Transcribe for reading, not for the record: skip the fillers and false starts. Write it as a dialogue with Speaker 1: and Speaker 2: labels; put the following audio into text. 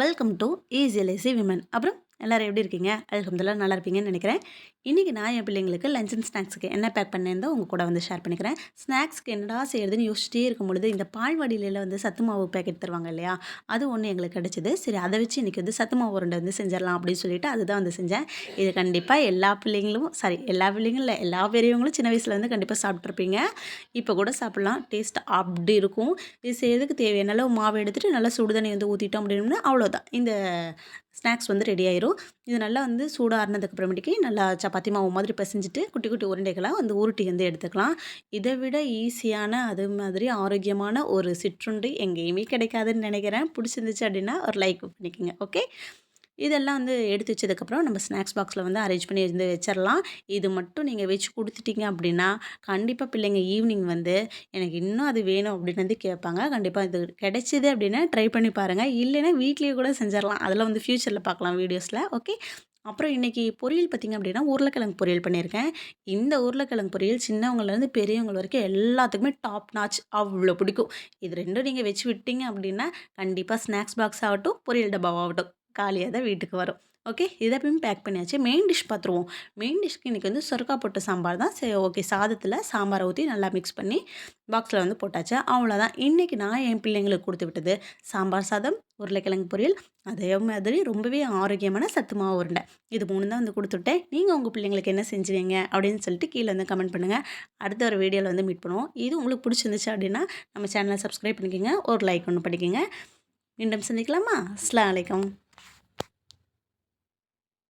Speaker 1: Welcome to easy lazy women. அப்புறம் எல்லாரும் எப்படி இருக்கீங்க? அல்ஹம்துலில்லாஹ் நல்லா இருப்பீங்கன்னு நினைக்கிறேன். இன்றைக்கி நான் என் பிள்ளைங்களுக்கு லஞ்ச் அண்ட் ஸ்நாக்ஸுக்கு என்ன பேக் பண்ணேன்னு உங்கள் கூட வந்து ஷேர் பண்ணிக்கிறேன். ஸ்நாக்ஸ்க்கு என்னடா செய்கிறதுன்னு யோசிச்சிட்டே இருக்கும் பொழுது இந்த பால்வாடியில வந்து சத்து மாவு பேக்கெட் தருவாங்க இல்லையா? அது ஒன்று எங்களுக்கு கிடச்சிது. சரி அதை வச்சு இன்றைக்கி வந்து சத்து மாவு உருண்டை வந்து செஞ்சிடலாம் அப்படின்னு சொல்லிட்டு அதுதான் வந்து செஞ்சேன். இது கண்டிப்பாக எல்லா பிள்ளைங்களும் எல்லா பிள்ளைங்களும் இல்லை, எல்லா பெரியவங்களும் சின்ன வயசில் வந்து கண்டிப்பாக சாப்பிட்ருப்பீங்க. இப்போ கூட சாப்பிட்லாம். டேஸ்ட் அப்படி இருக்கும். இது செய்யறதுக்கு தேவையான அளவு மாவு எடுத்துகிட்டு நல்லா சுடுதண்ணி வந்து ஊற்றிட்டோம் அப்படின்னா அவ்வளோதான். இந்த ஸ்நாக்ஸ் வந்து ரெடி ஆயிரும். இது நல்லா வந்து சூடாறுனதுக்கு அப்புறமேட்டுக்கு நல்லா சப்பாத்தி மாவு மாதிரி பிசைஞ்சிட்டு குட்டி குட்டி உருண்டைகளா வந்து உருட்டி வந்து எடுத்துக்கலாம். இதை விட ஈஸியான அது மாதிரி ஆரோக்கியமான ஒரு சிற்றுண்டி எங்கேயுமே கிடைக்காதுன்னு நினைக்கிறேன். பிடிச்சிருந்துச்சு அப்படின்னா ஒரு லைக் பண்ணிக்கோங்க. ஓகே. இதெல்லாம் வந்து எடுத்து வச்சதுக்கப்புறம் நம்ம ஸ்நாக்ஸ் பாக்ஸில் வந்து அரேஞ்ச் பண்ணி வந்து வச்சிடலாம். இது மட்டும் நீங்கள் வச்சு கொடுத்துட்டீங்க அப்படின்னா கண்டிப்பாக பிள்ளைங்க ஈவினிங் வந்து எனக்கு இன்னும் அது வேணும் அப்படின்னு வந்து கேட்பாங்க. கண்டிப்பாக இது கிடைச்சிது அப்படின்னா ட்ரை பண்ணி பாருங்கள். இல்லைன்னா வீட்லேயே கூட செஞ்சிடலாம். அதெல்லாம் வந்து ஃப்யூச்சரில் பார்க்கலாம் வீடியோஸில். ஓகே. அப்புறம் இன்றைக்கி பொரியல் பார்த்திங்க அப்படின்னா உருளைக்கிழங்கு பொரியல் பண்ணியிருக்கேன். இந்த உருளைக்கிழங்கு பொரியல் சின்னவங்கலேருந்து பெரியவங்க வரைக்கும் எல்லாத்துக்குமே டாப் நாச் அவ்வளோ பிடிக்கும். இது ரெண்டும் நீங்கள் வச்சு விட்டீங்க அப்படின்னா கண்டிப்பாக ஸ்நாக்ஸ் பாக்ஸ் ஆகட்டும், பொரியல் டப்பாவாகட்டும் காலியாக தான் வீட்டுக்கு வரும். ஓகே. இதை எப்பயும் பேக் பண்ணியாச்சு. மெயின் டிஷ் பார்த்துருவோம். மெயின் டிஷ்க்கு இன்றைக்கி வந்து சுரக்கா போட்ட சாம்பார் தான். சரி, ஓகே. சாதத்தில் சாம்பாரை ஊற்றி நல்லா மிக்ஸ் பண்ணி பாக்ஸில் வந்து போட்டாச்சு. அவ்வளோதான். இன்றைக்கி நான் என் பிள்ளைங்களுக்கு கொடுத்து விட்டது சாம்பார் சாதம், உருளைக்கிழங்கு பொரியல், அதே மாதிரி ரொம்பவே ஆரோக்கியமான சத்து மாவு உருண்டை. இது 3 தான் வந்து கொடுத்துட்டேன். நீங்கள் உங்கள் பிள்ளைங்களுக்கு என்ன செஞ்சுவீங்க அப்படின்னு சொல்லிட்டு கீழே வந்து கமெண்ட் பண்ணுங்கள். அடுத்த ஒரு வீடியோவில் வந்து மீட் பண்ணுவோம். இது உங்களுக்கு பிடிச்சிருந்துச்சு அப்படின்னா நம்ம சேனலை சப்ஸ்கிரைப் பண்ணிக்கோங்க. ஒரு லைக் ஒன்று பண்ணிக்கோங்க. மீண்டும் சந்திக்கலாமா? அஸ்ஸலாமு அலைக்கும்.